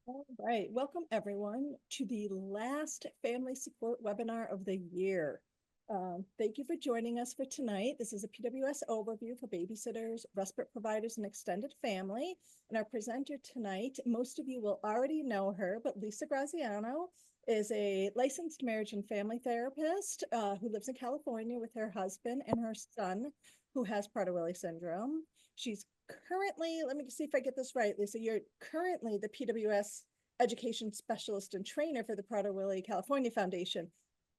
All right, welcome everyone to the last family support webinar of the year. Thank you for joining us for tonight. This is a PWS overview for babysitters, respite providers, and extended family. And our presenter tonight, most of you will already know her, but Lisa Graziano is a licensed marriage and family therapist who lives in California with her husband and her son who has Prader-Willi syndrome. She's currently, let me see if I get this right, Lisa, you're currently the PWS education specialist and trainer for the Prader-Willi California Foundation.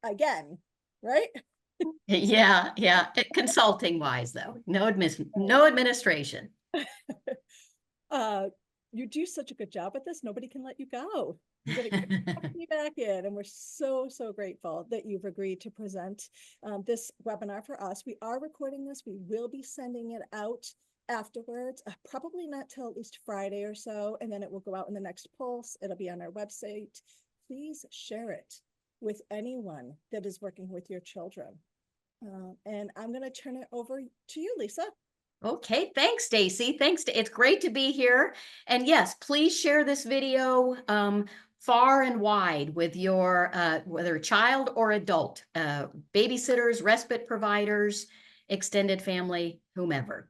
Again, right? Yeah. Consulting wise, though, no administration. You do such a good job at this. Nobody can let you go. You're going to get me back in. And we're so grateful that you've agreed to present this webinar for us. We are recording this. We will be sending it out afterwards, probably not till at least Friday or so. And then it will go out in the next pulse. It'll be on our website. Please share it with anyone that is working with your children. And I'm going to turn it over to you, Lisa. Okay, thanks, Stacy. It's great to be here. And yes, please share this video far and wide with your whether child or adult, babysitters, respite providers, extended family, whomever.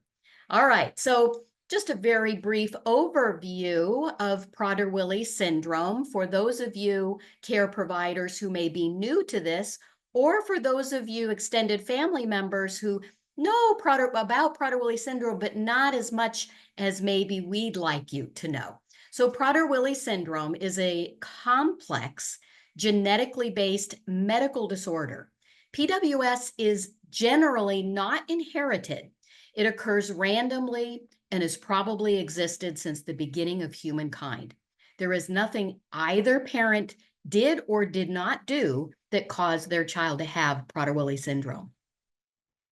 All right, so just a very brief overview of Prader-Willi syndrome for those of you care providers who may be new to this, or for those of you extended family members who know about Prader-Willi syndrome, but not as much as maybe we'd like you to know. So Prader-Willi syndrome is a complex, genetically based medical disorder. PWS is generally not inherited. It occurs randomly and has probably existed since the beginning of humankind. There is nothing either parent did or did not do that caused their child to have Prader-Willi syndrome.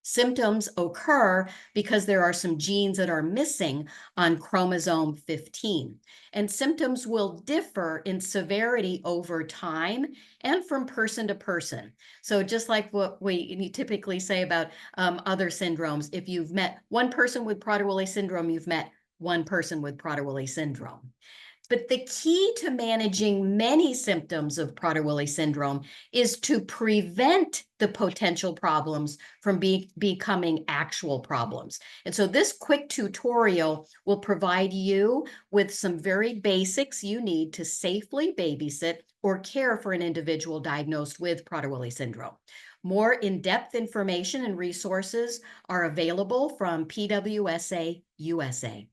Symptoms occur because there are some genes that are missing on chromosome 15. And symptoms will differ in severity over time and from person to person. So just like what we typically say about other syndromes, if you've met one person with Prader-Willi syndrome, you've met one person with Prader-Willi syndrome. But the key to managing many symptoms of Prader-Willi syndrome is to prevent the potential problems from becoming actual problems. And so this quick tutorial will provide you with some very basics you need to safely babysit or care for an individual diagnosed with Prader-Willi syndrome. More in-depth information and resources are available from PWSA USA.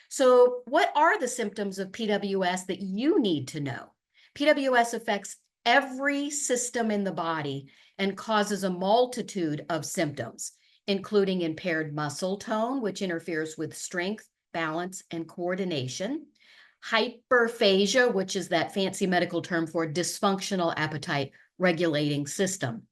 So what are the symptoms of PWS that you need to know? PWS affects every system in the body and causes a multitude of symptoms, including impaired muscle tone, which interferes with strength, balance, and coordination, hyperphagia, which is that fancy medical term for dysfunctional appetite regulating system,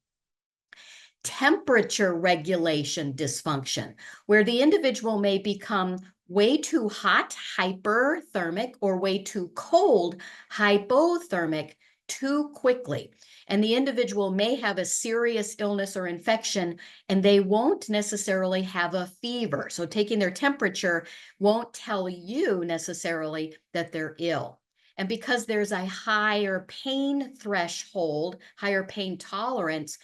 temperature regulation dysfunction, where the individual may become way too hot, hyperthermic, or way too cold, hypothermic, too quickly. And the individual may have a serious illness or infection, and they won't necessarily have a fever. So taking their temperature won't tell you necessarily that they're ill. And because there's a higher pain threshold, higher pain tolerance,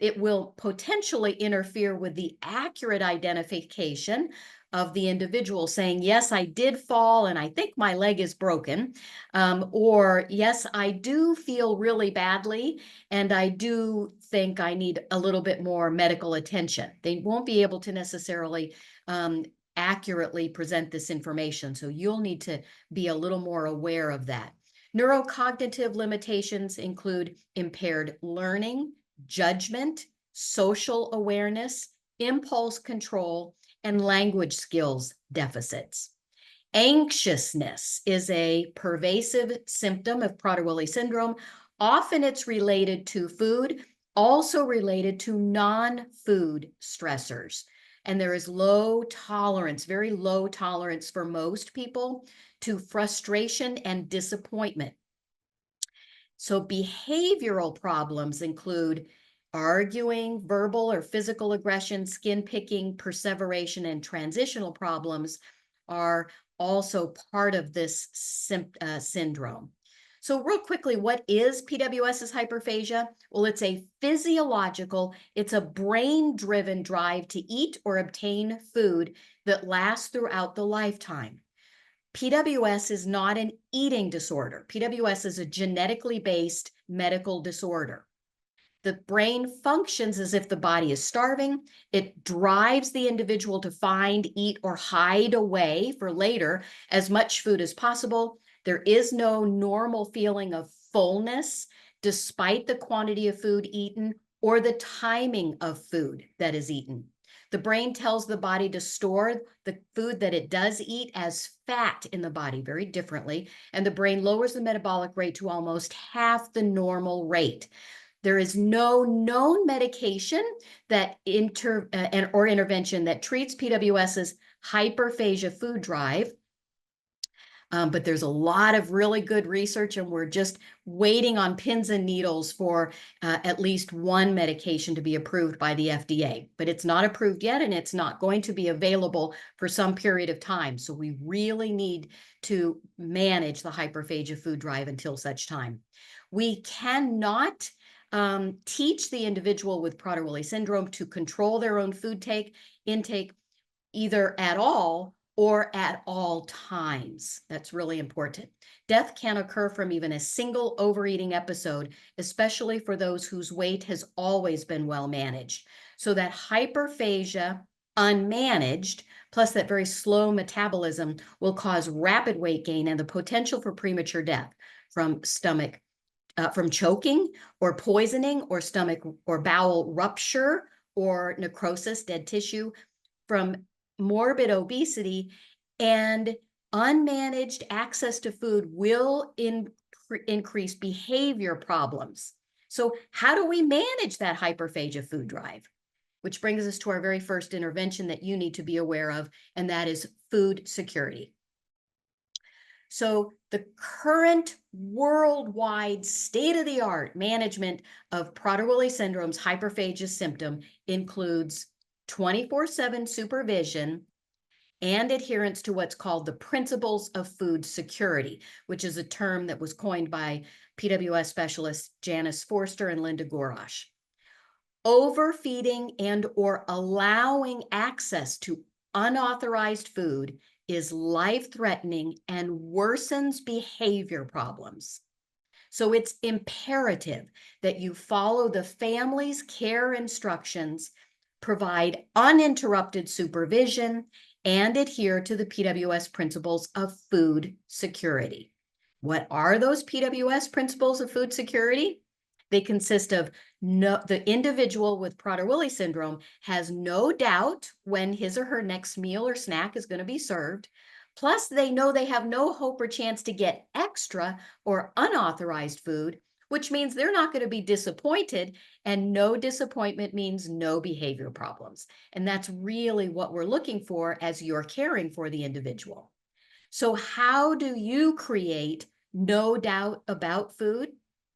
it will potentially interfere with the accurate identification of the individual saying, yes, I did fall and I think my leg is broken, or yes, I do feel really badly and I do think I need a little bit more medical attention. They won't be able to necessarily accurately present this information, so you'll need to be a little more aware of that. Neurocognitive limitations include impaired learning, judgment, social awareness, impulse control, and language skills deficits. Anxiousness is a pervasive symptom of Prader-Willi syndrome. Often it's related to food, also related to non-food stressors. And there is low tolerance, very low tolerance for most people to frustration and disappointment. So behavioral problems include arguing, verbal or physical aggression, skin picking, perseveration, and transitional problems are also part of this syndrome. So real quickly, what is PWS's hyperphagia? Well, it's a physiological, it's a brain-driven drive to eat or obtain food that lasts throughout the lifetime. PWS is not an eating disorder. PWS is a genetically based medical disorder. The brain functions as if the body is starving. It drives the individual to find, eat, or hide away for later as much food as possible. There is no normal feeling of fullness despite the quantity of food eaten or the timing of food that is eaten. The brain tells the body to store the food that it does eat as fat in the body very differently, and the brain lowers the metabolic rate to almost half the normal rate. There is no known medication that or intervention that treats PWS's hyperphagia food drive. But there's a lot of really good research, and we're just waiting on pins and needles for at least one medication to be approved by the FDA. But it's not approved yet, and it's not going to be available for some period of time. So we really need to manage the hyperphagia food drive until such time. We cannot teach the individual with Prader-Willi syndrome to control their own food intake either at all or at all times. That's really important. Death can occur from even a single overeating episode, especially for those whose weight has always been well managed. So that hyperphagia unmanaged, plus that very slow metabolism, will cause rapid weight gain and the potential for premature death from from choking or poisoning or stomach or bowel rupture or necrosis, dead tissue, from morbid obesity, and unmanaged access to food will increase behavior problems. So how do we manage that hyperphagia food drive? Which brings us to our very first intervention that you need to be aware of, and that is food security. So the current worldwide state-of-the-art management of Prader-Willi syndrome's hyperphagia symptom includes 24/7 supervision and adherence to what's called the principles of food security, which is a term that was coined by PWS specialists Janice Forster and Linda Gorash. Overfeeding and or allowing access to unauthorized food is life-threatening and worsens behavior problems. So it's imperative that you follow the family's care instructions, provide uninterrupted supervision, and adhere to the PWS principles of food security. What are those PWS principles of food security? They consist of the individual with Prader-Willi syndrome has no doubt when his or her next meal or snack is going to be served. Plus, they know they have no hope or chance to get extra or unauthorized food, which means they're not going to be disappointed, and no disappointment means no behavior problems. And that's really what we're looking for as you're caring for the individual. So how do you create no doubt about food?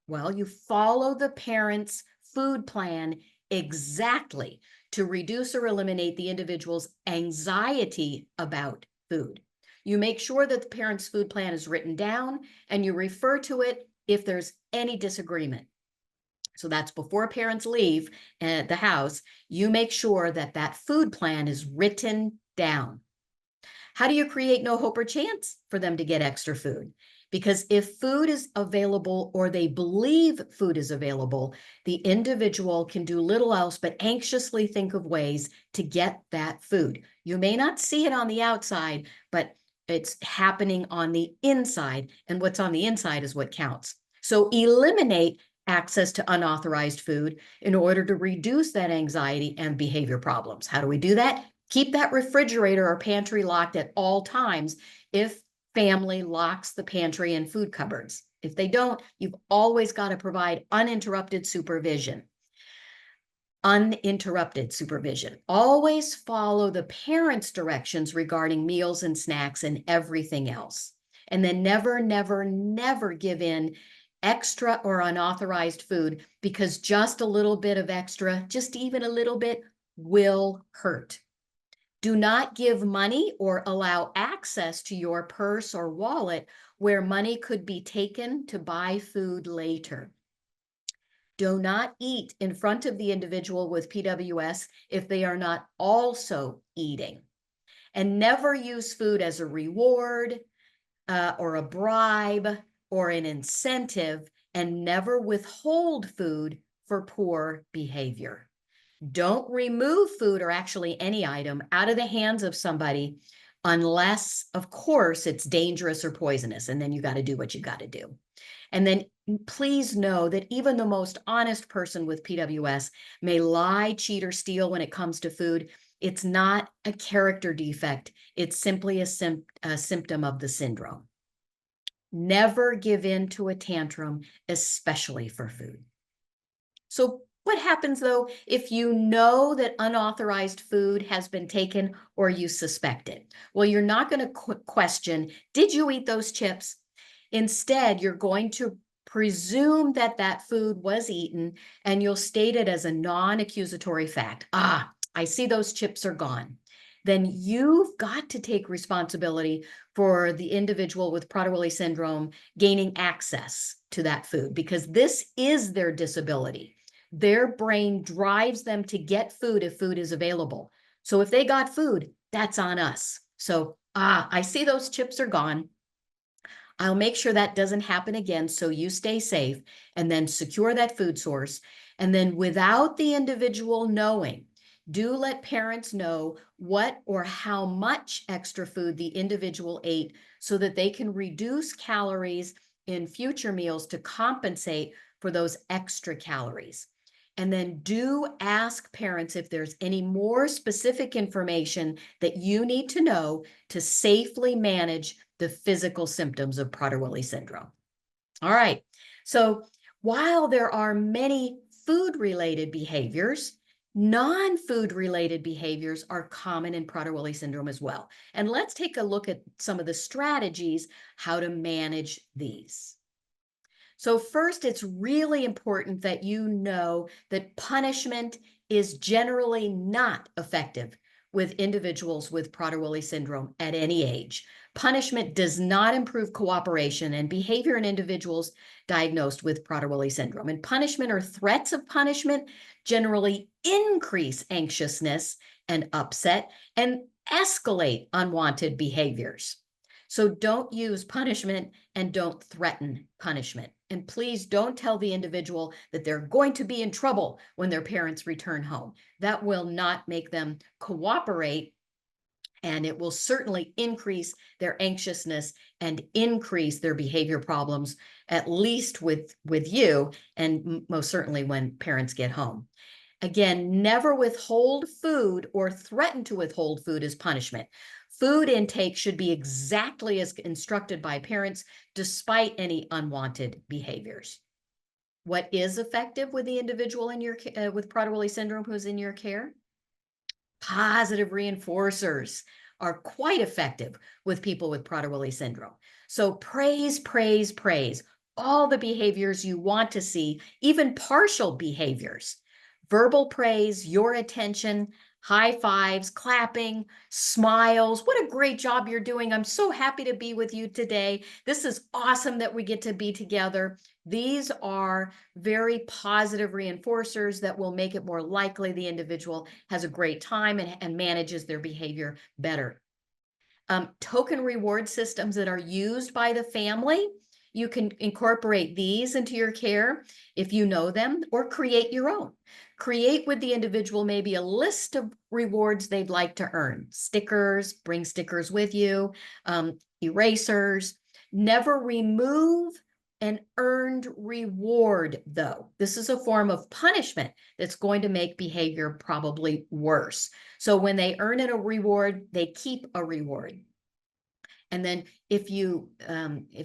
Well, you follow the parent's food plan exactly to reduce or eliminate the individual's anxiety about food. You make sure that the parent's food plan is written down, and you refer to it if there's any disagreement. So that's before parents leave the house. You make sure that that food plan is written down. How do you create no hope or chance for them to get extra food? Because if food is available or they believe food is available, the individual can do little else but anxiously think of ways to get that food. You may not see it on the outside, but it's happening on the inside, and what's on the inside is what counts. So eliminate access to unauthorized food in order to reduce that anxiety and behavior problems. How do we do that? Keep that refrigerator or pantry locked at all times if family locks the pantry and food cupboards. If they don't, you've always got to provide uninterrupted supervision. Uninterrupted supervision. Always follow the parents' directions regarding meals and snacks and everything else. And then never, never, never give in extra or unauthorized food, because just a little bit of extra, just even a little bit, will hurt. Do not give money or allow access to your purse or wallet where money could be taken to buy food later. Do not eat in front of the individual with PWS if they are not also eating. And never use food as a reward or a bribe or an incentive, and never withhold food for poor behavior. Don't remove food or actually any item out of the hands of somebody unless, of course, it's dangerous or poisonous, and then you got to do what you got to do. And then please know that even the most honest person with PWS may lie, cheat, or steal when it comes to food. It's not a character defect. It's simply a symptom of the syndrome. Never give in to a tantrum, especially for food. So what happens though if you know that unauthorized food has been taken or you suspect it? Well, you're not going to question, did you eat those chips? Instead, you're going to presume that that food was eaten, and you'll state it as a non-accusatory fact. I see those chips are gone. Then you've got to take responsibility for the individual with Prader-Willi syndrome gaining access to that food, because this is their disability. Their brain drives them to get food if food is available. So if they got food, that's on us. So, I see those chips are gone. I'll make sure that doesn't happen again so you stay safe, and then secure that food source. And then without the individual knowing, do let parents know what or how much extra food the individual ate so that they can reduce calories in future meals to compensate for those extra calories. And then do ask parents if there's any more specific information that you need to know to safely manage the physical symptoms of Prader-Willi syndrome. All right. So while there are many food-related behaviors, non-food related behaviors are common in Prader-Willi syndrome as well. And let's take a look at some of the strategies how to manage these. So first, it's really important that you know that punishment is generally not effective with individuals with Prader-Willi syndrome at any age. Punishment does not improve cooperation and behavior in individuals diagnosed with Prader-Willi syndrome. And punishment or threats of punishment generally increase anxiousness and upset and escalate unwanted behaviors. So don't use punishment and don't threaten punishment. And please don't tell the individual that they're going to be in trouble when their parents return home. That will not make them cooperate, and it will certainly increase their anxiousness and increase their behavior problems, at least with you, and most certainly when parents get home. Again, never withhold food or threaten to withhold food as punishment. Food intake should be exactly as instructed by parents, despite any unwanted behaviors. What is effective with the individual in your with Prader-Willi syndrome who's in your care? Positive reinforcers are quite effective with people with Prader-Willi syndrome. So praise, praise, praise. All the behaviors you want to see, even partial behaviors. Verbal praise, your attention, high fives, clapping, smiles. What a great job you're doing. I'm so happy to be with you today. This is awesome that we get to be together. These are very positive reinforcers that will make it more likely the individual has a great time and manages their behavior better. Token reward systems that are used by the family, you can incorporate these into your care if you know them, or create your own. Create with the individual maybe a list of rewards they'd like to earn. Stickers, bring stickers with you, erasers. Never remove an earned reward, though. This is a form of punishment that's going to make behavior probably worse. So when they earn a reward, they keep a reward. And then if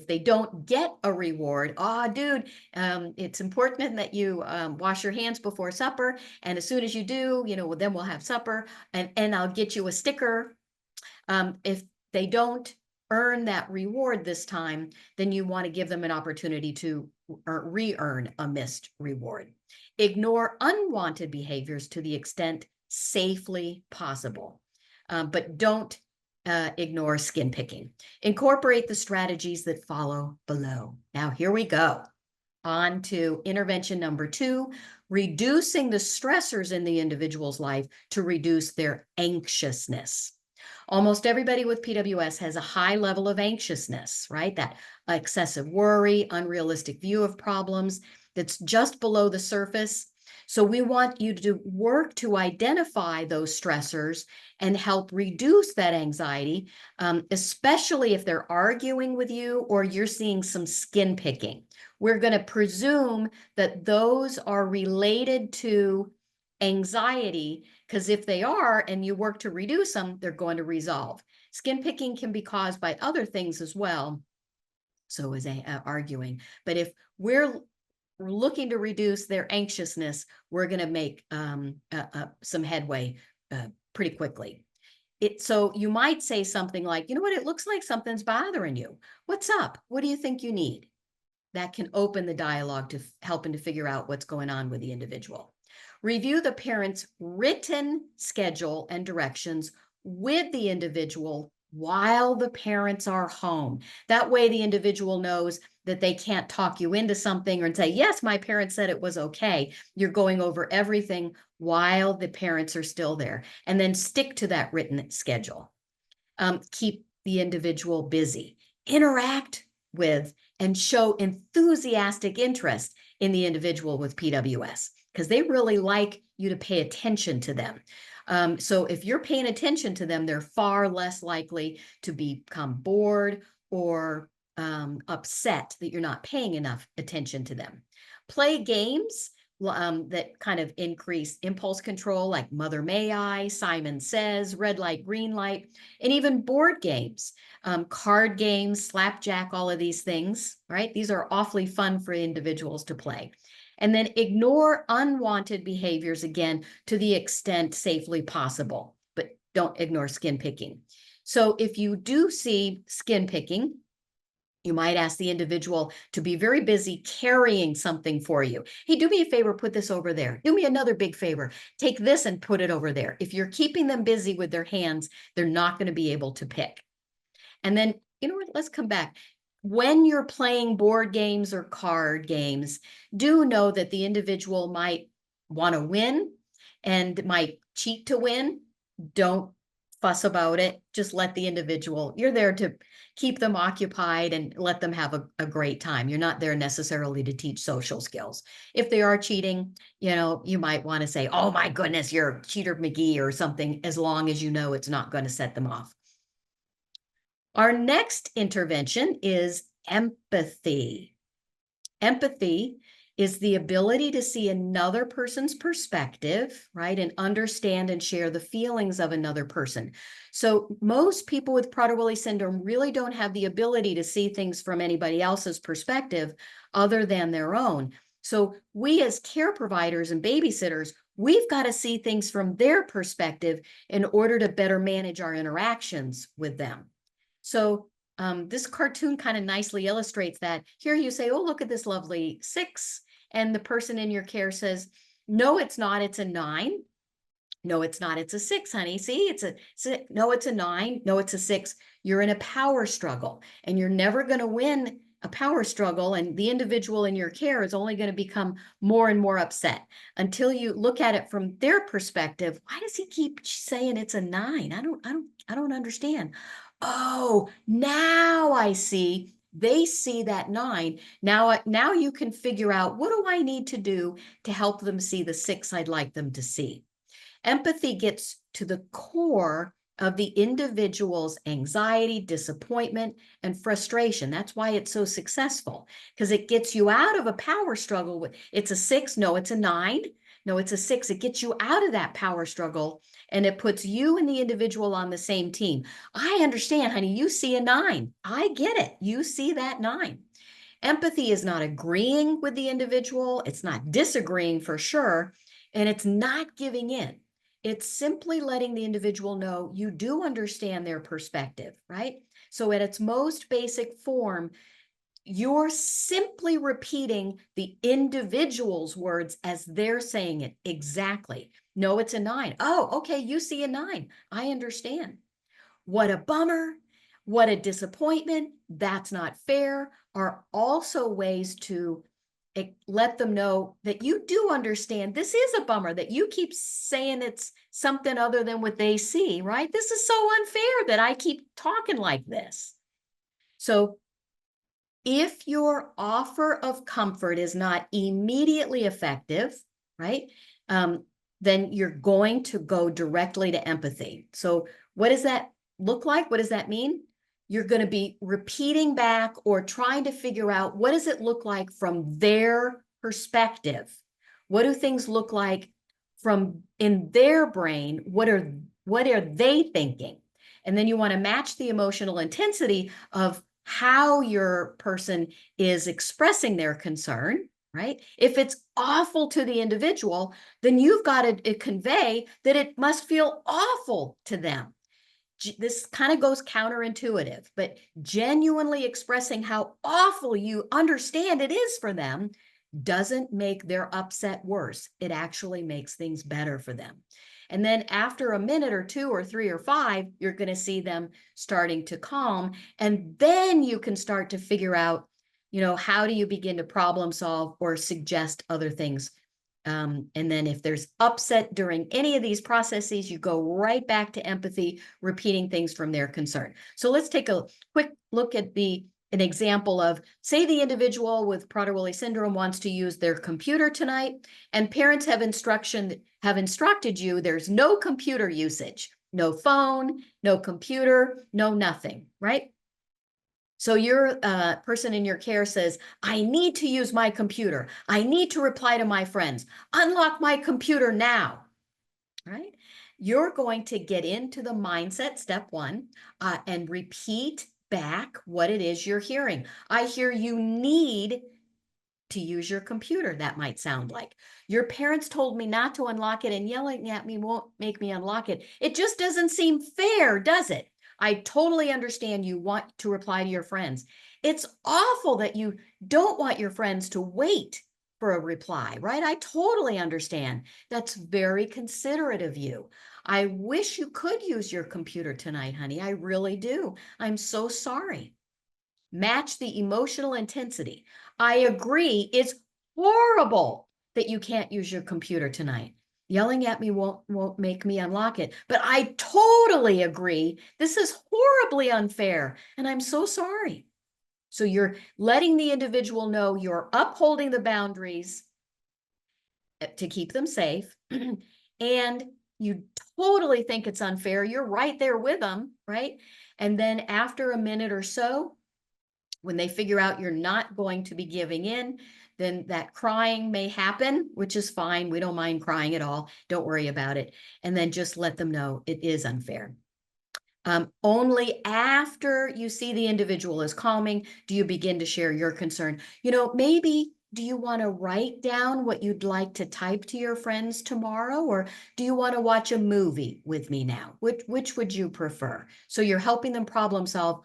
they don't get a reward, it's important that you wash your hands before supper. And as soon as you do, then we'll have supper, and I'll get you a sticker. If they don't earn that reward this time, then you want to give them an opportunity to re-earn a missed reward. Ignore unwanted behaviors to the extent safely possible. but don't ignore skin picking. Incorporate the strategies that follow below. Now, here we go. On to intervention number 2, reducing the stressors in the individual's life to reduce their anxiousness. Almost everybody with PWS has a high level of anxiousness, right? That excessive worry, unrealistic view of problems that's just below the surface. So we want you to work to identify those stressors and help reduce that anxiety, especially if they're arguing with you or you're seeing some skin picking. We're going to presume that those are related to anxiety, because if they are and you work to reduce them, they're going to resolve. Skin picking can be caused by other things as well. So is arguing. But if we're looking to reduce their anxiousness, we're going to make some headway pretty quickly. So you might say something like, you know what, it looks like something's bothering you. What's up? What do you think you need? That can open the dialogue to helping to figure out what's going on with the individual. Review the parent's written schedule and directions with the individual while the parents are home. That way the individual knows that they can't talk you into something or say, yes, my parents said it was okay. You're going over everything while the parents are still there. And then stick to that written schedule. Keep the individual busy. Interact with and show enthusiastic interest in the individual with PWS, because they really like you to pay attention to them. So if you're paying attention to them, they're far less likely to become bored or upset that you're not paying enough attention to them. Play games that kind of increase impulse control, like Mother May I, Simon Says, Red Light, Green Light, and even board games, card games, slapjack, all of these things, right? These are awfully fun for individuals to play. And then ignore unwanted behaviors, again, to the extent safely possible, but don't ignore skin picking. So if you do see skin picking, you might ask the individual to be very busy carrying something for you. Hey, do me a favor, put this over there. Do me another big favor. Take this and put it over there. If you're keeping them busy with their hands, they're not going to be able to pick. And then, you know what, let's come back. When you're playing board games or card games, do know that the individual might want to win and might cheat to win. Don't fuss about it. Just let the individual, you're there to keep them occupied and let them have a great time. You're not there necessarily to teach social skills. If they are cheating, you know, you might want to say, oh my goodness, you're Cheater McGee or something, as long as you know it's not going to set them off. Our next intervention is empathy. Empathy is the ability to see another person's perspective, right, and understand and share the feelings of another person. So most people with Prader-Willi syndrome really don't have the ability to see things from anybody else's perspective other than their own. So we as care providers and babysitters, we've got to see things from their perspective in order to better manage our interactions with them. So this cartoon kind of nicely illustrates that. Here you say, oh, look at this lovely 6. And the person in your care says, no, it's not, it's a 9. No, it's not, it's a 6, honey. See, it's a 6. No, it's a 9. No, it's a 6. You're in a power struggle and you're never going to win a power struggle. And the individual in your care is only going to become more and more upset until you look at it from their perspective. Why does he keep saying it's a 9? I don't understand. Oh, now I see. They see that 9. Now you can figure out, what do I need to do to help them see the 6 I'd like them to see? Empathy gets to the core of the individual's anxiety, disappointment, and frustration. That's why it's so successful, because it gets you out of a power struggle with, it's a 6, no, it's a 9. No, it's a 6. It gets you out of that power struggle and it puts you and the individual on the same team. I understand, honey, you see a 9. I get it. You see that 9. Empathy is not agreeing with the individual. It's not disagreeing for sure. And it's not giving in. It's simply letting the individual know you do understand their perspective, right? So at its most basic form, you're simply repeating the individual's words as they're saying it exactly. No, it's a 9. Oh, okay, you see a 9. I understand. What a bummer. What a disappointment. That's not fair are also ways to let them know that you do understand this is a bummer, that you keep saying it's something other than what they see, right? This is so unfair that I keep talking like this. So if your offer of comfort is not immediately effective, right, then you're going to go directly to empathy. So what does that look like? What does that mean? You're going to be repeating back or trying to figure out, what does it look like from their perspective? What do things look like from in their brain? What are they thinking? And then you want to match the emotional intensity of how your person is expressing their concern, right? If it's awful to the individual, then you've got to convey that it must feel awful to them. This kind of goes counterintuitive, but genuinely expressing how awful you understand it is for them doesn't make their upset worse. It actually makes things better for them. And then after a minute or 2 or 3 or 5, you're going to see them starting to calm. And then you can start to figure out, how do you begin to problem solve or suggest other things? And then if there's upset during any of these processes, you go right back to empathy, repeating things from their concern. So let's take a quick look at an example of, say the individual with Prader-Willi syndrome wants to use their computer tonight, and parents have instructed you there's no computer usage, no phone, no computer, no nothing, right? So your person in your care says, I need to use my computer. I need to reply to my friends. Unlock my computer now, right? You're going to get into the mindset, step 1, and repeat back what it is you're hearing. I hear you need to use your computer, that might sound like. Your parents told me not to unlock it, and yelling at me won't make me unlock it. It just doesn't seem fair, does it? I totally understand you want to reply to your friends. It's awful that you don't want your friends to wait for a reply, right? I totally understand. That's very considerate of you. I wish you could use your computer tonight, honey. I really do. I'm so sorry. Match the emotional intensity. I agree. It's horrible that you can't use your computer tonight. Yelling at me won't make me unlock it. But I totally agree. This is horribly unfair, and I'm so sorry. So you're letting the individual know you're upholding the boundaries to keep them safe, and you totally think it's unfair. You're right there with them, right? And then after a minute or so, when they figure out you're not going to be giving in, then that crying may happen, which is fine. We don't mind crying at all. Don't worry about it. And then just let them know it is unfair. Only after you see the individual is calming do you begin to share your concern. Maybe do you want to write down what you'd like to type to your friends tomorrow? Or do you want to watch a movie with me now? Which would you prefer? So you're helping them problem solve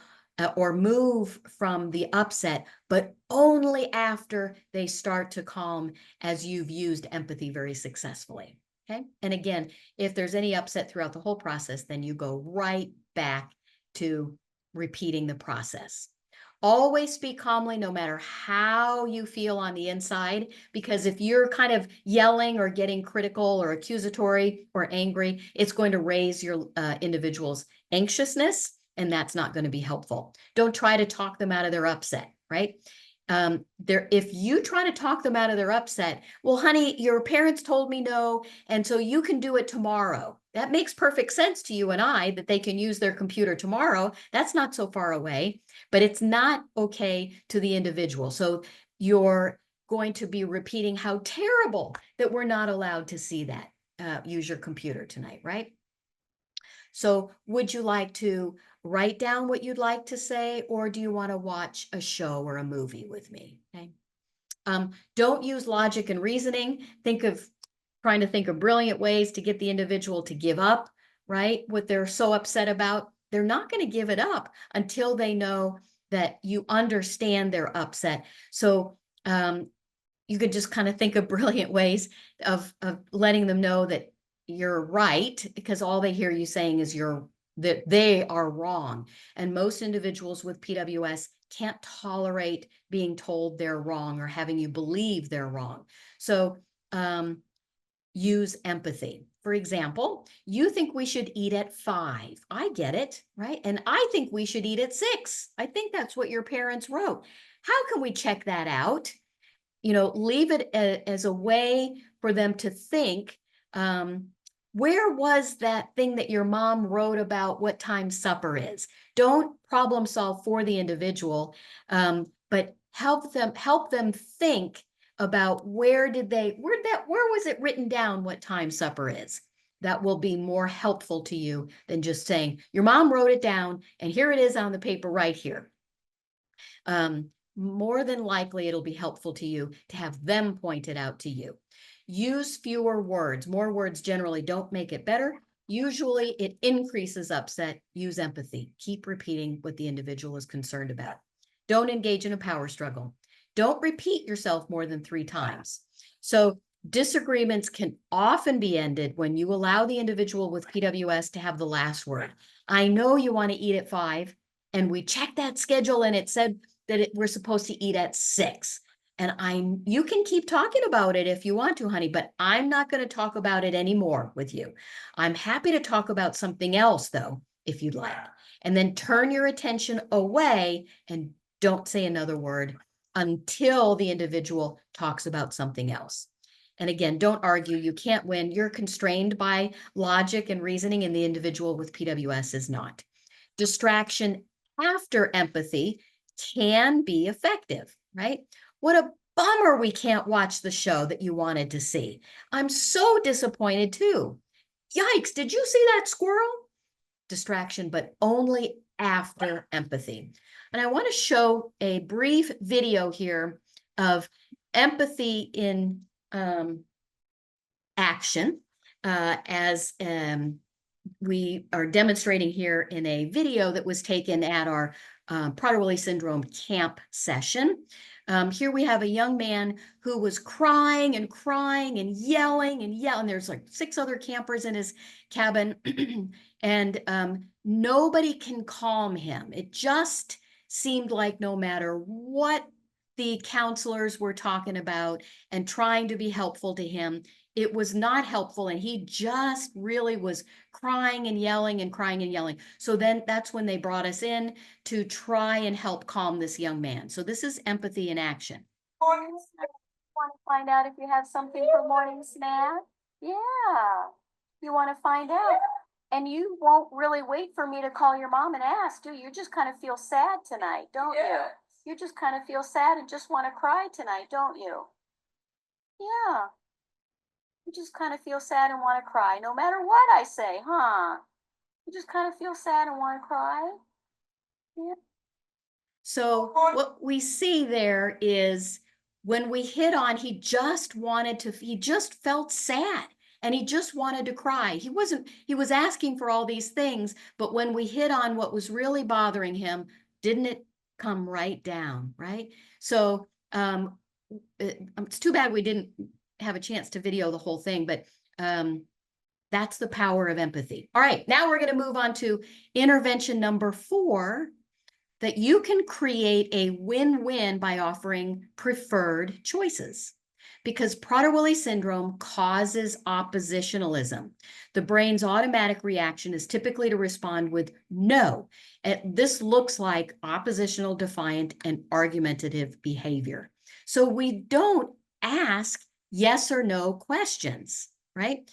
or move from the upset, but only after they start to calm, as you've used empathy very successfully. Okay. And again, if there's any upset throughout the whole process, then you go right back to repeating the process. Always speak calmly, no matter how you feel on the inside, because if you're kind of yelling or getting critical or accusatory or angry, it's going to raise your individual's anxiousness, and that's not going to be helpful. Don't try to talk them out of their upset, right? If you try to talk them out of their upset, well, honey, your parents told me no, and so you can do it tomorrow. That makes perfect sense to you and I, that they can use their computer tomorrow. That's not so far away, but it's not okay to the individual. So you're going to be repeating how terrible that we're not allowed to see that, use your computer tonight, right? So would you like to write down what you'd like to say, or do you want to watch a show or a movie with me? Okay. Don't use logic and reasoning. Trying to think of brilliant ways to get the individual to give up, right? What they're so upset about. They're not going to give it up until they know that you understand they're upset. So you could just kind of think of brilliant ways of letting them know that you're right, because all they hear you saying is that they are wrong. And most individuals with PWS can't tolerate being told they're wrong or having you believe they're wrong. So use empathy. For example, you think we should eat at 5. I get it, right? And I think we should eat at 6. I think that's what your parents wrote. How can we check that out? Leave it as a way for them to think, where was that thing that your mom wrote about what time supper is? Don't problem solve for the individual, but help them think about where was it written down what time supper is. That will be more helpful to you than just saying, your mom wrote it down and here it is on the paper right here. More than likely, it'll be helpful to you to have them point it out to you. Use fewer words. More words generally don't make it better. Usually it increases upset. Use empathy. Keep repeating what the individual is concerned about. Don't engage in a power struggle. Don't repeat yourself more than 3 times. So disagreements can often be ended when you allow the individual with PWS to have the last word. I know you want to eat at 5, and we checked that schedule and it said that we're supposed to eat at 6. And you can keep talking about it if you want to, honey, but I'm not going to talk about it anymore with you. I'm happy to talk about something else, though, if you'd like. And then turn your attention away and don't say another word until the individual talks about something else. And again, don't argue. You can't win. You're constrained by logic and reasoning, and the individual with PWS is not. Distraction after empathy can be effective, right? What a bummer we can't watch the show that you wanted to see. I'm so disappointed too. Yikes, did you see that squirrel? Distraction, but only after empathy. And I want to show a brief video here of empathy in action as we are demonstrating here in a video that was taken at our Prader-Willi syndrome camp session. Here we have a young man who was crying and crying and yelling and yelling. There's like 6 other campers in his cabin and nobody can calm him. It just seemed like no matter what the counselors were talking about and trying to be helpful to him, it was not helpful, and he just really was crying and yelling and crying and yelling. So then that's when they brought us in to try and help calm this young man. So this is empathy in action. Morning snack. Want to find out if you have something for morning snack? Yeah, you want to find out. And you won't really wait for me to call your mom and ask, do you? You just kind of feel sad tonight, don't you? You just kind of feel sad and just want to cry tonight, don't you? Yeah. You just kind of feel sad and want to cry, no matter what I say, huh? You just kind of feel sad and want to cry. Yeah. So what we see there is when we hit on, he just felt sad and he just wanted to cry. He was asking for all these things, but when we hit on what was really bothering him, didn't it come right down, right? So it's too bad we didn't have a chance to video the whole thing, but that's the power of empathy. All right, now we're going to move on to intervention number 4, that you can create a win-win by offering preferred choices. Because Prader-Willi syndrome causes oppositionalism. The brain's automatic reaction is typically to respond with no. And this looks like oppositional, defiant, and argumentative behavior. So we don't ask yes or no questions, right?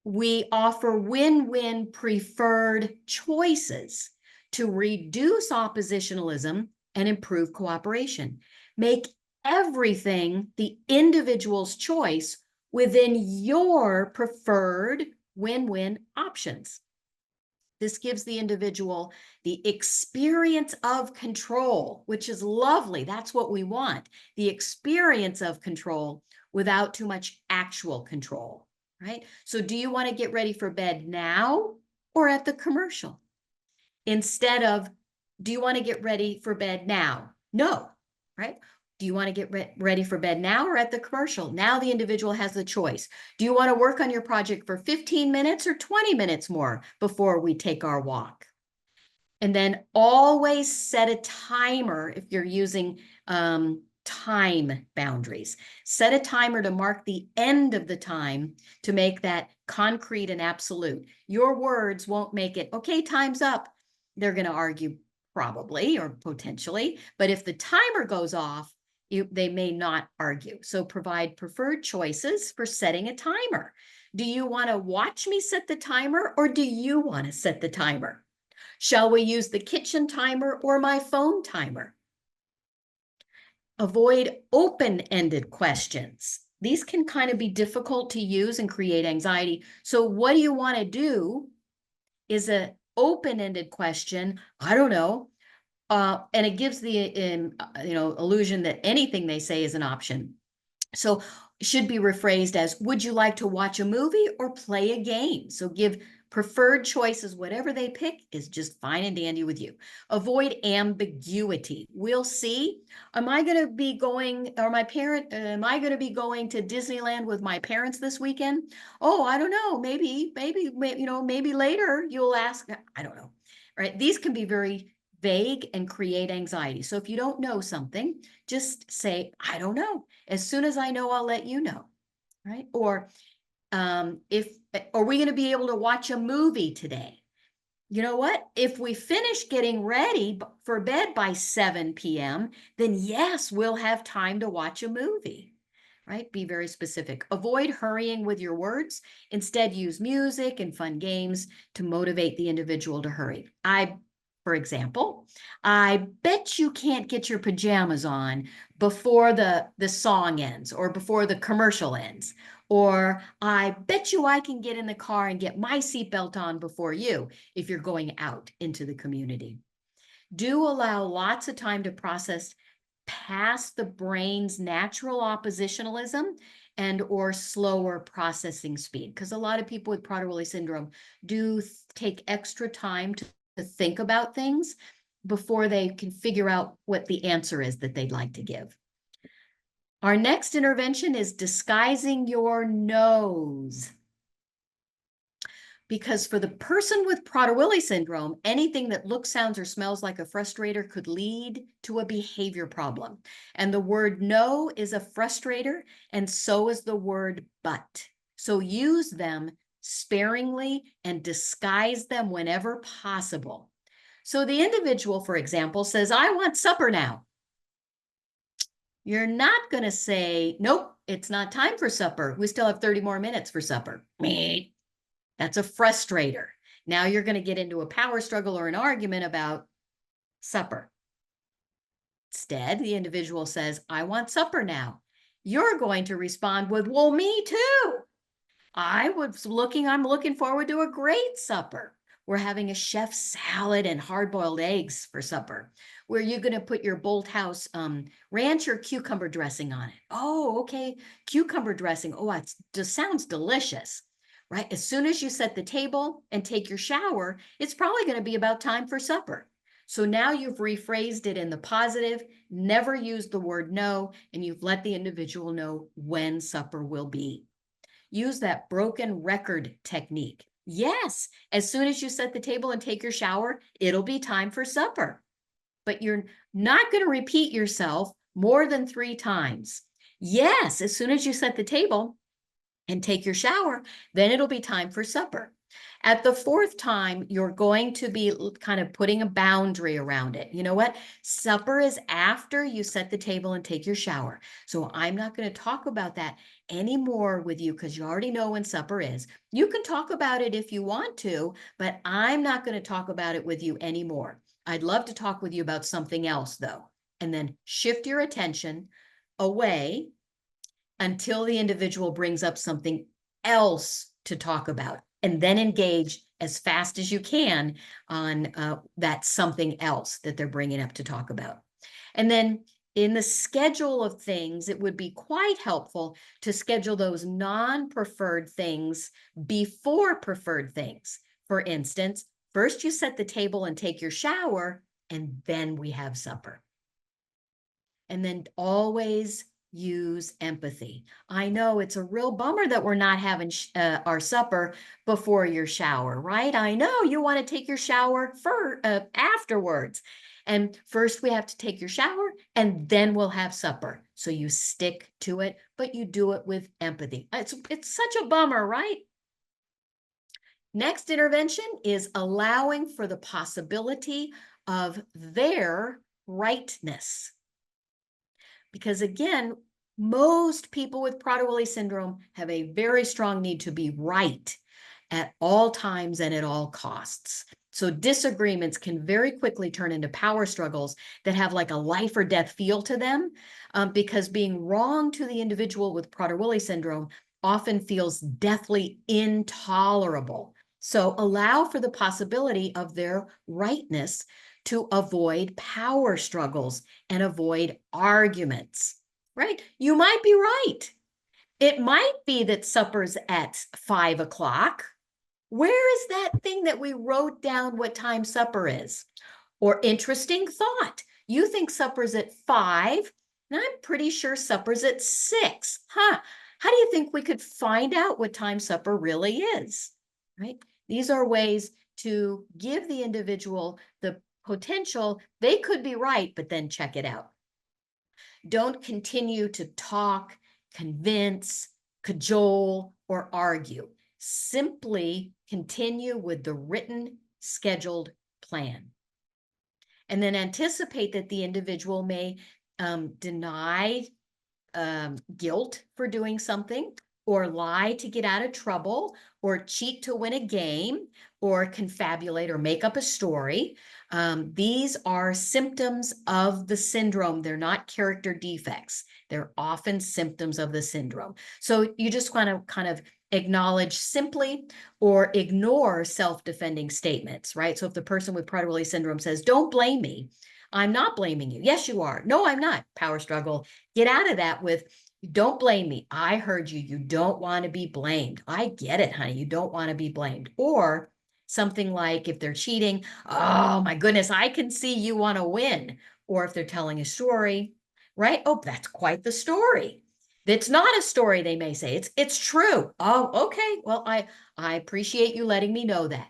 We offer win-win preferred choices to reduce oppositionalism and improve cooperation. Make everything the individual's choice within your preferred win-win options. This gives the individual the experience of control, which is lovely. That's what we want, the experience of control without too much actual control, right? So do you want to get ready for bed now or at the commercial? Instead of Do you want to get ready for bed now? No, right? Do you want to get ready for bed now or at the commercial? Now the individual has the choice. Do you want to work on your project for 15 minutes or 20 minutes more before we take our walk? And then always set a timer if you're using time boundaries. Set a timer to mark the end of the time to make that concrete and absolute. Your words won't make it, okay, time's up. They're going to argue probably or potentially, but if the timer goes off, they may not argue. So provide preferred choices for setting a timer. Do you want to watch me set the timer or do you want to set the timer? Shall we use the kitchen timer or my phone timer? Avoid open-ended questions. These can kind of be difficult to use and create anxiety. So what do you want to do is an open-ended question. I don't know. And it gives the illusion that anything they say is an option. So it should be rephrased as, would you like to watch a movie or play a game? So give preferred choices. Whatever they pick is just fine and dandy with you. Avoid ambiguity. We'll see. Am I going to be going, or am I going to be going to Disneyland with my parents this weekend? Oh, I don't know. Maybe later you'll ask. I don't know. Right? These can be very vague and create anxiety. So if you don't know something, just say, I don't know. As soon as I know, I'll let you know, right? Or are we going to be able to watch a movie today? You know what? If we finish getting ready for bed by 7 p.m., then yes, we'll have time to watch a movie, right? Be very specific. Avoid hurrying with your words. Instead, use music and fun games to motivate the individual to hurry. For example, I bet you can't get your pajamas on before the song ends or before the commercial ends. Or I bet you I can get in the car and get my seatbelt on before you if you're going out into the community. Do allow lots of time to process past the brain's natural oppositionalism and or slower processing speed. Because a lot of people with Prader-Willi syndrome do take extra time to think about things before they can figure out what the answer is that they'd like to give. Our next intervention is disguising your nose. Because for the person with Prader-Willi syndrome, anything that looks, sounds, or smells like a frustrator could lead to a behavior problem. And the word no is a frustrator, and so is the word but. So use them sparingly and disguise them whenever possible. So the individual, for example, says, I want supper now. You're not going to say, nope, it's not time for supper. We still have 30 more minutes for supper. That's a frustrator. Now you're going to get into a power struggle or an argument about supper. Instead, the individual says, I want supper now. You're going to respond with, well, me too. I'm looking forward to a great supper. We're having a chef's salad and hard-boiled eggs for supper. Where you're going to put your Bolthouse ranch or cucumber dressing on it. Oh, okay. Cucumber dressing. Oh, it just sounds delicious, right? As soon as you set the table and take your shower, it's probably going to be about time for supper. So now you've rephrased it in the positive, never used the word no, and you've let the individual know when supper will be. Use that broken record technique. Yes, as soon as you set the table and take your shower, it'll be time for supper. But you're not going to repeat yourself more than 3 times. Yes, as soon as you set the table and take your shower, then it'll be time for supper. At the 4th time, you're going to be kind of putting a boundary around it. You know what? Supper is after you set the table and take your shower. So I'm not going to talk about that anymore with you because you already know when supper is. You can talk about it if you want to, but I'm not going to talk about it with you anymore. I'd love to talk with you about something else, though. And then shift your attention away until the individual brings up something else to talk about, and then engage as fast as you can on that something else that they're bringing up to talk about. And then in the schedule of things, it would be quite helpful to schedule those non-preferred things before preferred things. For instance, first you set the table and take your shower, and then we have supper. And then always use empathy. I know it's a real bummer that we're not having our supper before your shower, right? I know you want to take your shower afterwards. And first we have to take your shower and then we'll have supper. So you stick to it, but you do it with empathy. It's such a bummer, right? Next intervention is allowing for the possibility of their rightness. Because again, most people with Prader-Willi syndrome have a very strong need to be right at all times and at all costs. So disagreements can very quickly turn into power struggles that have like a life or death feel to them, because being wrong to the individual with Prader-Willi syndrome often feels deathly intolerable. So allow for the possibility of their rightness to avoid power struggles and avoid arguments, right? You might be right. It might be that supper's at 5 o'clock. Where is that thing that we wrote down what time supper is? Or interesting thought, you think supper's at 5, and I'm pretty sure supper's at 6. Huh? How do you think we could find out what time supper really is, right? These are ways to give the individual the potential. They could be right, but then check it out. Don't continue to talk, convince, cajole, or argue. Simply continue with the written, scheduled plan. And then anticipate that the individual may deny guilt for doing something, or lie to get out of trouble, or cheat to win a game, or confabulate or make up a story. These are symptoms of the syndrome. They're not character defects. They're often symptoms of the syndrome. So you just want to kind of acknowledge simply or ignore self-defending statements, right? So if the person with Prader-Willi syndrome says, "Don't blame me," I'm not blaming you. Yes, you are. No, I'm not. Power struggle. Get out of that with, "Don't blame me. I heard you. You don't want to be blamed. I get it, honey. You don't want to be blamed." Or something like, if they're cheating, "Oh my goodness, I can see you want to win." Or if they're telling a story, right? "Oh, that's quite the story." It's not a story, they may say. It's true. "Oh, okay. Well, I appreciate you letting me know that."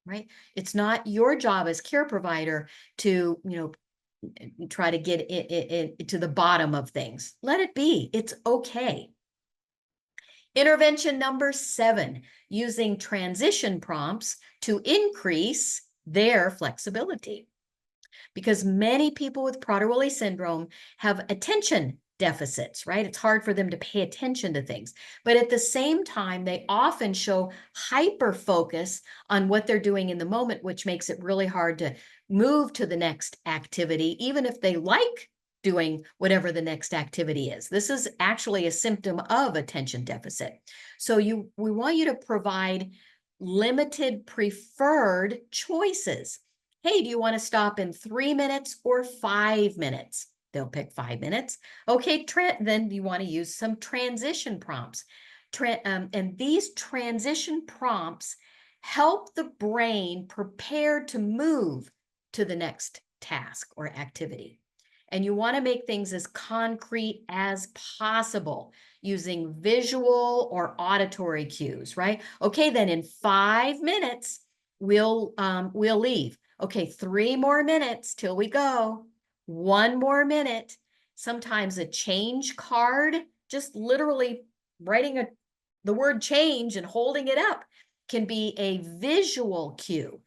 Right? It's not your job as care provider to, try to get it to the bottom of things. Let it be. It's okay. Intervention number 7, using transition prompts to increase their flexibility. Because many people with Prader-Willi syndrome have attention deficits, right? It's hard for them to pay attention to things. But at the same time, they often show hyper focus on what they're doing in the moment, which makes it really hard to move to the next activity, even if they like doing whatever the next activity is. This is actually a symptom of attention deficit. So we want you to provide limited preferred choices. "Hey, do you want to stop in 3 minutes or 5 minutes?" They'll pick 5 minutes. Okay, then you want to use some transition prompts. And these transition prompts help the brain prepare to move to the next task or activity. And you want to make things as concrete as possible using visual or auditory cues, right? Okay, then in 5 minutes, we'll leave. Okay, 3 more minutes till we go. 1 more minute. Sometimes a change card, just literally writing the word change and holding it up, can be a visual cue.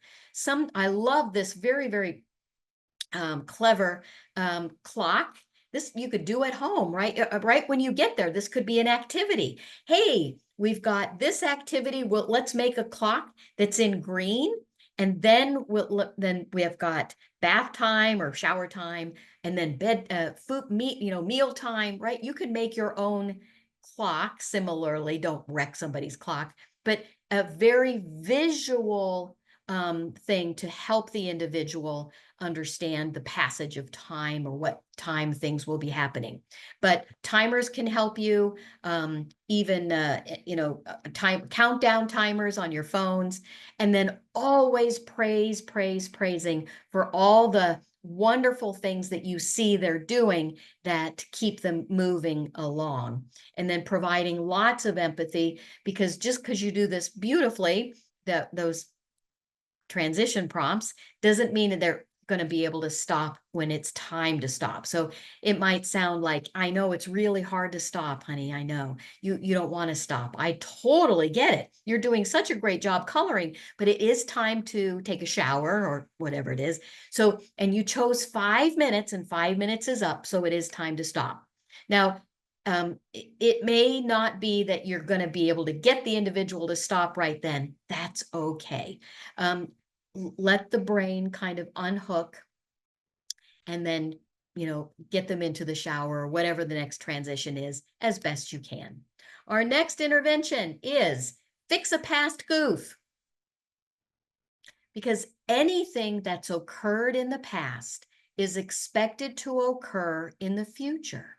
I love this very, very clever clock. This you could do at home, right? Right when you get there, this could be an activity. "Hey, we've got this activity. Let's make a clock that's in green. And then we have got bath time or shower time, and then meal time," right? You could make your own clock similarly. Don't wreck somebody's clock, but a very visual thing to help the individual understand the passage of time or what time things will be happening. But timers can help you, even countdown timers on your phones, and then always praising for all the wonderful things that you see they're doing that keep them moving along. And then providing lots of empathy, because just because you do this beautifully, those transition prompts doesn't mean that they're going to be able to stop when it's time to stop. So it might sound like, I know it's really hard to stop, honey. I know you don't want to stop. I totally get it. You're doing such a great job coloring, but it is time to take a shower or whatever it is. So, and you chose 5 minutes and 5 minutes is up. So it is time to stop. Now, it may not be that you're going to be able to get the individual to stop right then. That's okay. Let the brain kind of unhook and then, get them into the shower or whatever the next transition is as best you can. Our next intervention is fix a past goof. Because anything that's occurred in the past is expected to occur in the future.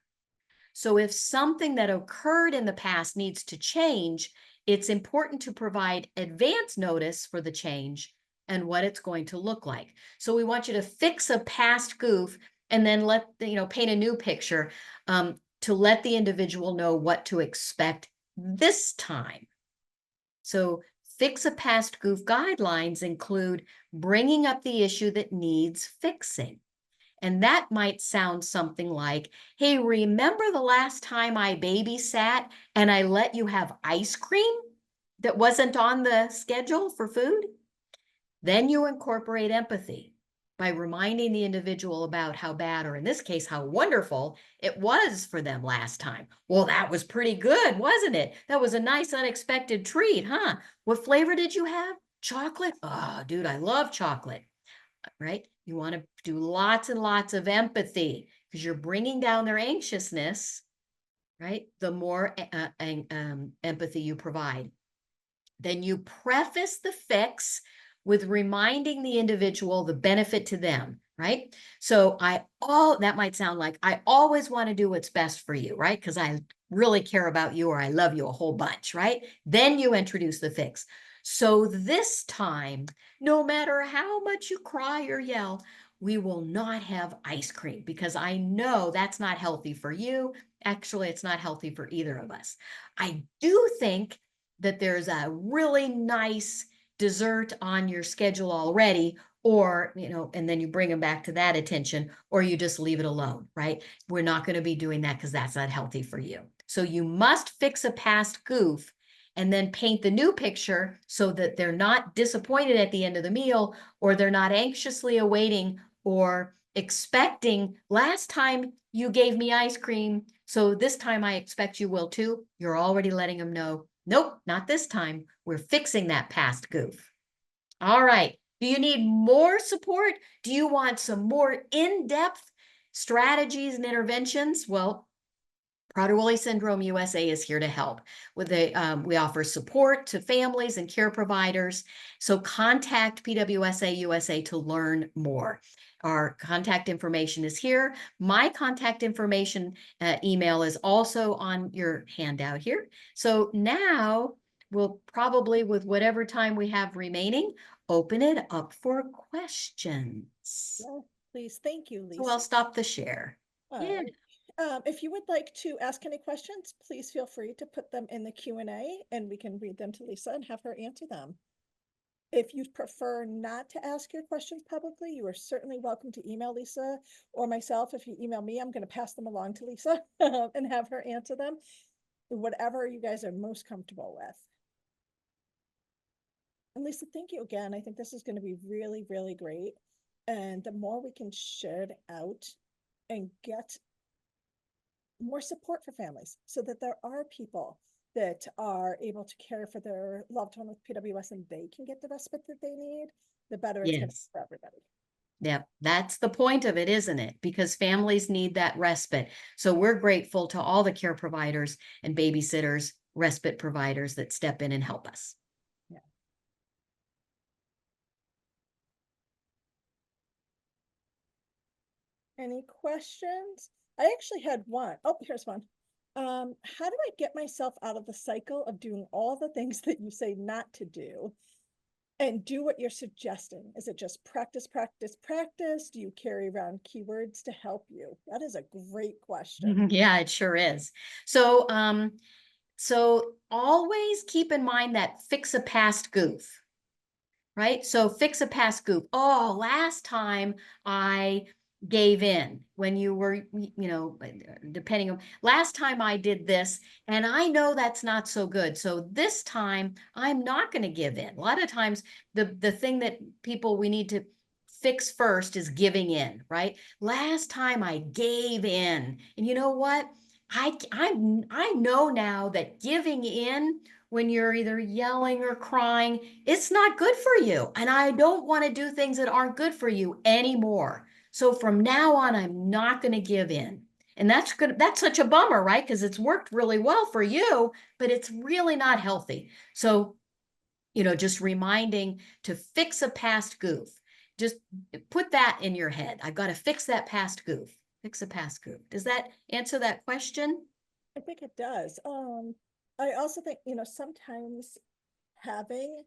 So if something that occurred in the past needs to change, it's important to provide advance notice for the change and what it's going to look like. So we want you to fix a past goof and then paint a new picture to let the individual know what to expect this time. So fix a past goof guidelines include bringing up the issue that needs fixing. And that might sound something like, hey, remember the last time I babysat and I let you have ice cream that wasn't on the schedule for food? Then you incorporate empathy by reminding the individual about how bad, or in this case, how wonderful it was for them last time. Well, that was pretty good, wasn't it? That was a nice unexpected treat, huh? What flavor did you have? Chocolate? Oh, dude, I love chocolate. Right? You want to do lots and lots of empathy because you're bringing down their anxiousness, right? The more empathy you provide. Then you preface the fix with reminding the individual the benefit to them, right? So that might sound like, I always want to do what's best for you, right? Because I really care about you or I love you a whole bunch, right? Then you introduce the fix. So this time, no matter how much you cry or yell, we will not have ice cream because I know that's not healthy for you. Actually, it's not healthy for either of us. I do think that there's a really nice dessert on your schedule already, or, and then you bring them back to that attention, or you just leave it alone, right? We're not going to be doing that because that's not healthy for you. So you must fix a past goof and then paint the new picture so that they're not disappointed at the end of the meal, or they're not anxiously awaiting or expecting, last time you gave me ice cream, so this time I expect you will too. You're already letting them know, nope, not this time. We're fixing that past goof. All right. Do you need more support? Do you want some more in-depth strategies and interventions? Well, Prader-Willi Syndrome USA is here to help. We offer support to families and care providers. So contact PWSA USA to learn more. Our contact information is here. My contact information email is also on your handout here. So now we'll probably, with whatever time we have remaining, open it up for questions. Yeah, please. Thank you, So I'll Lisa. stop the share. All Yeah. right. If you would like to ask any questions, please feel free to put them in the Q&A and we can read them to Lisa and have her answer them. If you prefer not to ask your questions publicly, you are certainly welcome to email Lisa or myself. If you email me, I'm going to pass them along to Lisa and have her answer them. Whatever you guys are most comfortable with. And Lisa, thank you again. I think this is going to be really, really great. And the more we can share it out and get more support for families so that there are people that are able to care for their loved one with PWS and they can get the respite that they need, the better it's going to be for everybody. Yep, that's the point of it, isn't it? Because families need that respite. So we're grateful to all the care providers and babysitters, respite providers that step in and help us. Yeah. Any questions? I actually had one. Oh, here's one. How do I get myself out of the cycle of doing all the things that you say not to do And do what you're suggesting. Is it just practice, practice, practice? Do you carry around keywords to help you? That is a great question. Yeah, it sure is. So always keep in mind that fix a past goof, right? So fix a past goof. Oh, last time I gave in when you were, depending on last time I did this, and I know that's not so good. So this time I'm not going to give in. A lot of times the thing that we need to fix first is giving in, right? Last time I gave in. And you know what? I know now that giving in when you're either yelling or crying, it's not good for you. And I don't want to do things that aren't good for you anymore. So from now on, I'm not going to give in. And that's good. That's such a bummer, right? Because it's worked really well for you, but it's really not healthy. So, just reminding to fix a past goof. Just put that in your head. I've got to fix that past goof. Fix a past goof. Does that answer that question? I think it does. I also think, sometimes having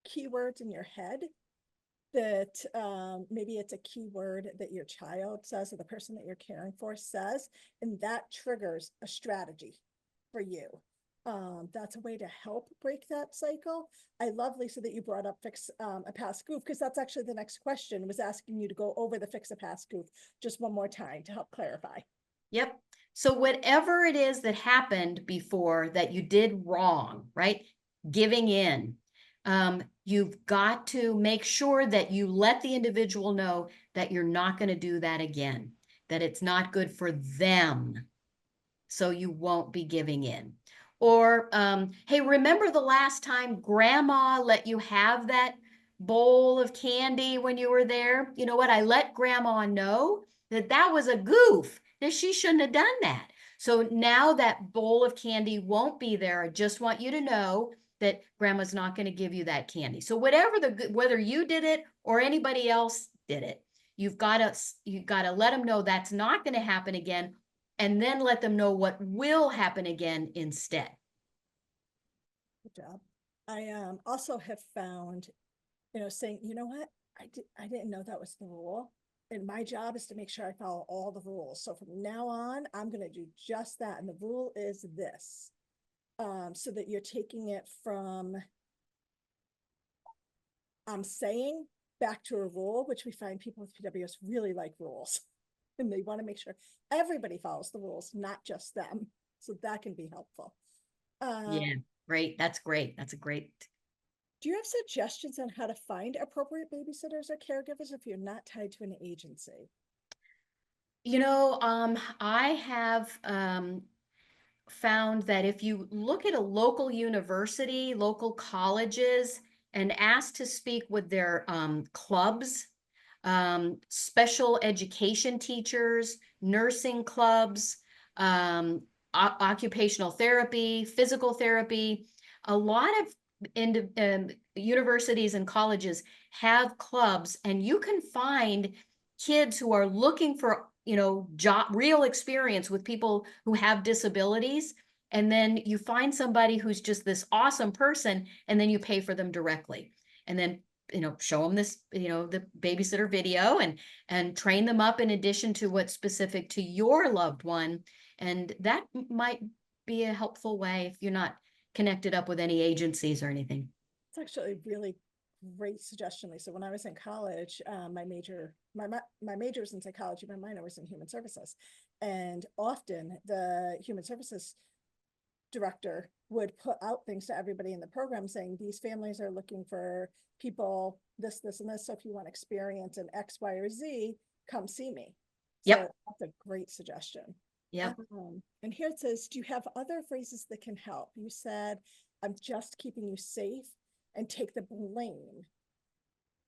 keywords in your head that maybe it's a keyword that your child says or the person that you're caring for says, and that triggers a strategy for you. That's a way to help break that cycle. I love, Lisa, that you brought up fix a past goof, because that's actually the next question, was asking you to go over the fix a past goof just one more time to help clarify. Yep. So whatever it is that happened before that you did wrong, right? Giving in. You've got to make sure that you let the individual know that you're not going to do that again, that it's not good for them. So you won't be giving in. Or, hey, remember the last time grandma let you have that bowl of candy when you were there? You know what? I let grandma know that that was a goof, that she shouldn't have done that. So now that bowl of candy won't be there. I just want you to know that grandma's not going to give you that candy. So whether you did it or anybody else did it, you've got to let them know that's not going to happen again, and then let them know what will happen again instead. Good job. I also have found, saying, you know what, I didn't know that was the rule. And my job is to make sure I follow all the rules. So from now on, I'm going to do just that. And the rule is this. So that you're taking it from saying back to a rule, which we find people with PWS really like rules. And they want to make sure everybody follows the rules, not just them. So that can be helpful. Yeah, great. That's great. That's a great. Do you have suggestions on how to find appropriate babysitters or caregivers if you're not tied to an agency? I have found that if you look at a local university, local colleges, and ask to speak with their clubs, special education teachers, nursing clubs, occupational therapy, physical therapy, a lot of universities and colleges have clubs, and you can find kids who are looking for real experience with people who have disabilities, and then you find somebody who's just this awesome person, and then you pay for them directly, and then show them this the babysitter video, and train them up in addition to what's specific to your loved one. And that might be a helpful way if you're not connected up with any agencies or anything. It's actually a really great suggestion, Lisa. When I was in college, my major was in psychology, my minor was in human services. And often the human services director would put out things to everybody in the program saying, these families are looking for people, this, and this. So if you want experience in X, Y, or Z, come see me. So Yep. that's a great suggestion. Yep. And here it says, do you have other phrases that can help? You said, I'm just keeping you safe, and take the blame.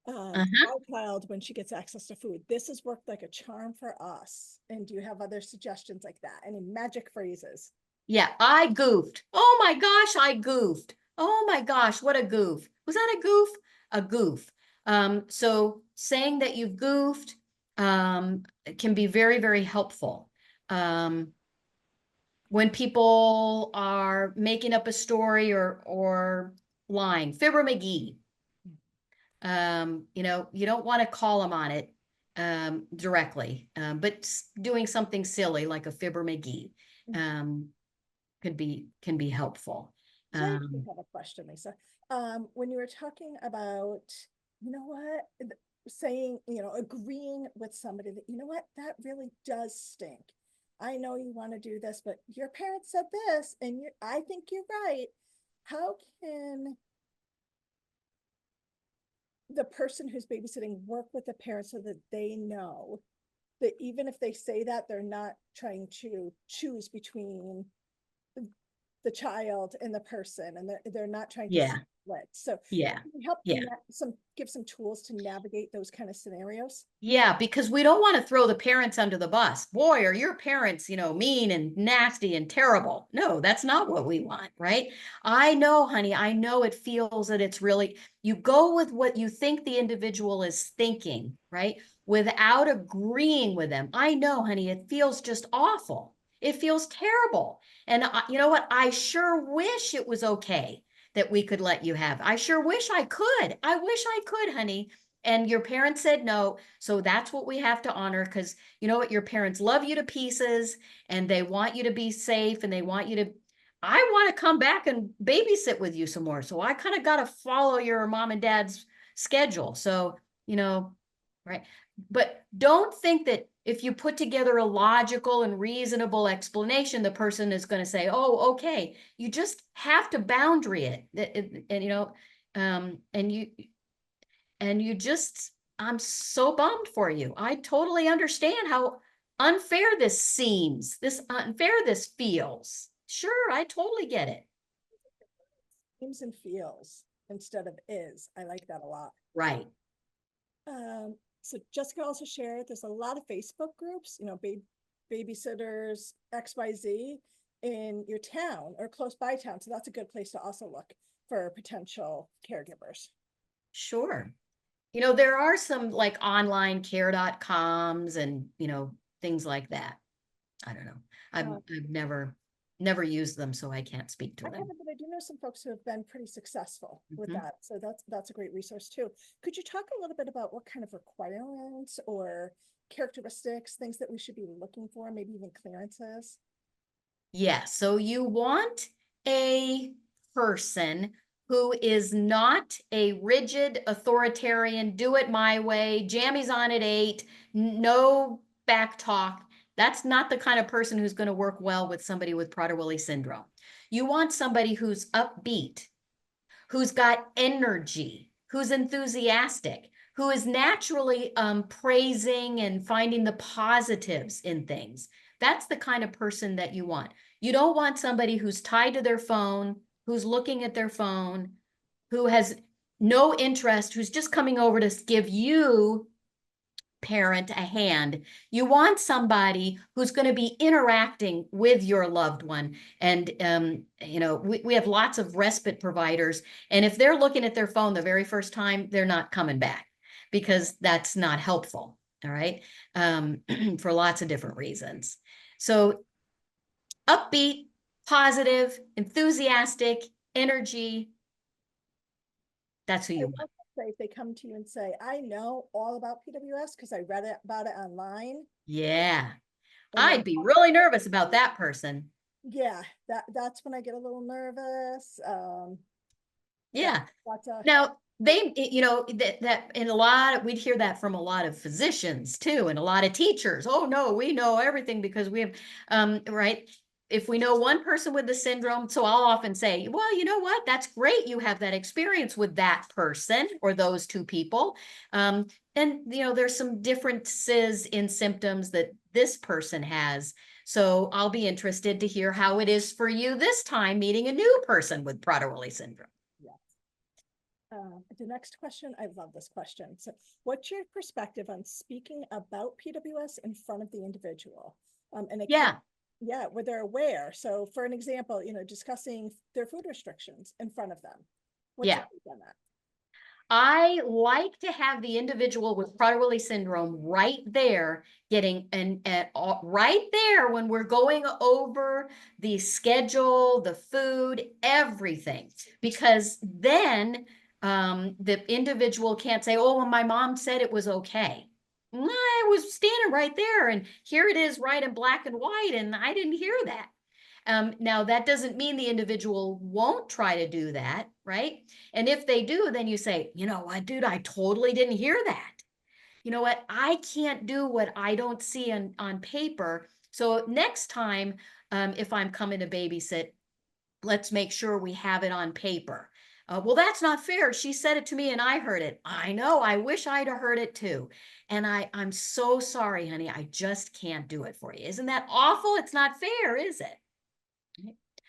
My child, when she gets access to food, this has worked like a charm for us. And do you have other suggestions like that? Any magic phrases? Yeah, I goofed. Oh my gosh, I goofed. Oh my gosh, what a goof. Was that a goof? A goof. So saying that you've goofed can be very, very helpful. When people are making up a story or lying. Fibber McGee. You know, you don't want to call them on it directly, but doing something silly like a Fibber McGee um, can be helpful. So I do have a question, Lisa. When you were talking about, you know what, saying, agreeing with somebody that, you know what, that really does stink. I know you want to do this, but your parents said this, and I think you're right. How can the person who's babysitting work with the parents so that they know that even if they say that, they're not trying to choose between the child and the person, and they're not trying to Yeah, split. So yeah, can you help yeah. give some tools to navigate those kind of scenarios? Yeah, because we don't want to throw the parents under the bus. Boy, are your parents, you know, mean and nasty and terrible. No, that's not what we want, right? I know, honey, I know it feels that it's really, you go with what you think the individual is thinking, right? Without agreeing with them. I know, honey, it feels just awful. It feels terrible. And you know what? I sure wish it was okay that we could let you have. I sure wish I could. I wish I could, honey. And your parents said no. So that's what we have to honor, because you know what? Your parents love you to pieces and they want you to be safe and they want you to. I want to come back and babysit with you some more. So I kind of got to follow your mom and dad's schedule. So, you know, right. But don't think that if you put together a logical and reasonable explanation, the person is going to say, oh, okay. You just have to boundary it. And, you know, and you just, I'm so bummed for you. I totally understand how unfair this seems, this unfair this feels. Sure, I totally get it. Seems and feels instead of is. I like that a lot. Right. So Jessica also shared there's a lot of Facebook groups, babysitters XYZ in your town or close by town. So that's a good place to also look for potential caregivers. Sure. You know, there are some like online care.coms and, you know, things like that. I don't know. I've never used them, so I can't speak to I them. haven't, but I do know some folks who have been pretty successful with Mhm. that. So that's a great resource too. Could you talk a little bit about what kind of requirements or characteristics, things that we should be looking for, maybe even clearances? Yeah, so you want a person who is not a rigid authoritarian, do it my way, jammies on at 8, no back talk. That's not the kind of person who's going to work well with somebody with Prader-Willi syndrome. You want somebody who's upbeat, who's got energy, who's enthusiastic, who is naturally praising and finding the positives in things. That's the kind of person that you want. You don't want somebody who's tied to their phone, who's looking at their phone, who has no interest, who's just coming over to give you parent a hand. You want somebody who's going to be interacting with your loved one. And, you know, we have lots of respite providers. And if they're looking at their phone the very first time, they're not coming back because that's not helpful. All right. For lots of different reasons. So upbeat, positive, enthusiastic, energy. That's who you want. Say if they come to you and say, I know all about PWS because I read about it online. Yeah. And I'd then, be really nervous about that person. yeah, that's when I get a little nervous. Yeah. That's a, Now, they, you know, that in a lot, we'd hear that from a lot of physicians too, and a lot of teachers. Oh no, we know everything because we have, right? If we know one person with the syndrome, so I'll often say, well, you know what? That's great. You have that experience with that person or those two people. And you know, there's some differences in symptoms that this person has. So I'll be interested to hear how it is for you this time meeting a new person with Prader-Willi syndrome. yeah. The next question, I love this question. So what's your perspective on speaking about PWS in front of the individual? And it Yeah. yeah, where they're aware. So for an example, discussing their food restrictions in front of them. What's Yeah. your take on that? I like to have the individual with Prader-Willi syndrome right there getting and right there when we're going over the schedule, the food, everything, because then the individual can't say, oh, well, my mom said it was okay. I was standing right there and here it is right in black and white and I didn't hear that. Now, that doesn't mean the individual won't try to do that, right? And if they do, then you say, you know what, dude, I totally didn't hear that. You know what, I can't do what I don't see on paper. So next time, if I'm coming to babysit, let's make sure we have it on paper. Well, that's not fair. She said it to me and I heard it. I know. I wish I'd have heard it too. And I'm so sorry, honey. I just can't do it for you. Isn't that awful? It's not fair, is it?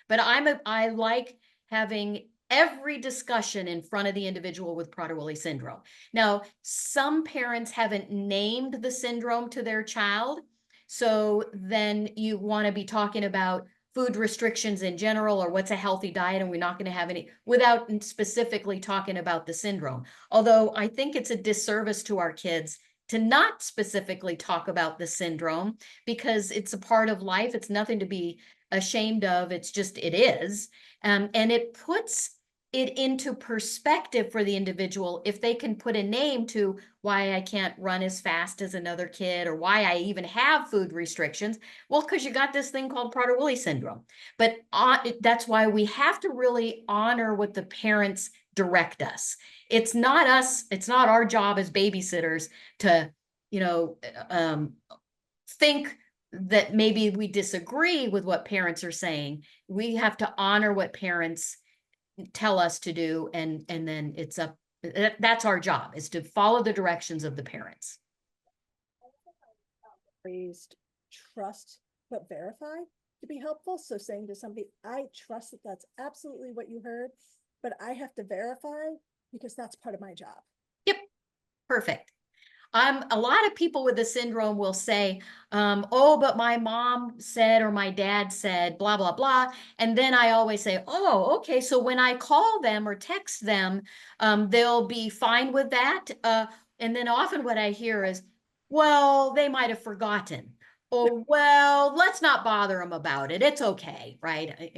But I like having every discussion in front of the individual with Prader-Willi syndrome. Now, some parents haven't named the syndrome to their child. So then you want to be talking about food restrictions in general, or what's a healthy diet, and we're not going to have any without specifically talking about the syndrome. Although I think it's a disservice to our kids to not specifically talk about the syndrome because it's a part of life. It's nothing to be ashamed of. It's just, it is. And it puts it into perspective for the individual if they can put a name to why I can't run as fast as another kid or why I even have food restrictions. Well, because you got this thing called Prader-Willi syndrome. But that's why we have to really honor what the parents direct us. It's not us, it's not our job as babysitters to, think that maybe we disagree with what parents are saying. We have to honor what parents tell us to do, and then it's up. That's our job, is to follow the directions of the parents. Phrased trust but verify to be helpful. So saying to somebody, I trust that that's absolutely what you heard, but I have to verify because that's part of my job. Yep, perfect. A lot of people with the syndrome will say, oh, but my mom said, or my dad said, blah, blah, blah. And then I always say, oh, okay. So when I call them or text them, they'll be fine with that. And then often what I hear is, well, they might have forgotten. Or, well, let's not bother them about it. It's okay, right?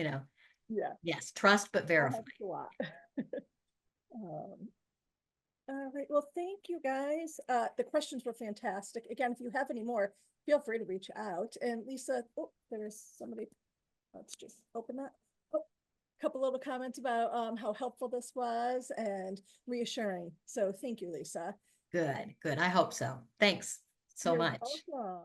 Yeah. Yes, trust but verify. A lot. All right. Well, thank you guys. The questions were fantastic. Again, if you have any more, feel free to reach out. And Lisa, oh, there's somebody. Let's just open that. Oh, a couple little comments about how helpful this was and reassuring. So thank you, Lisa. Good, good. I hope so. Thanks so You're much. welcome.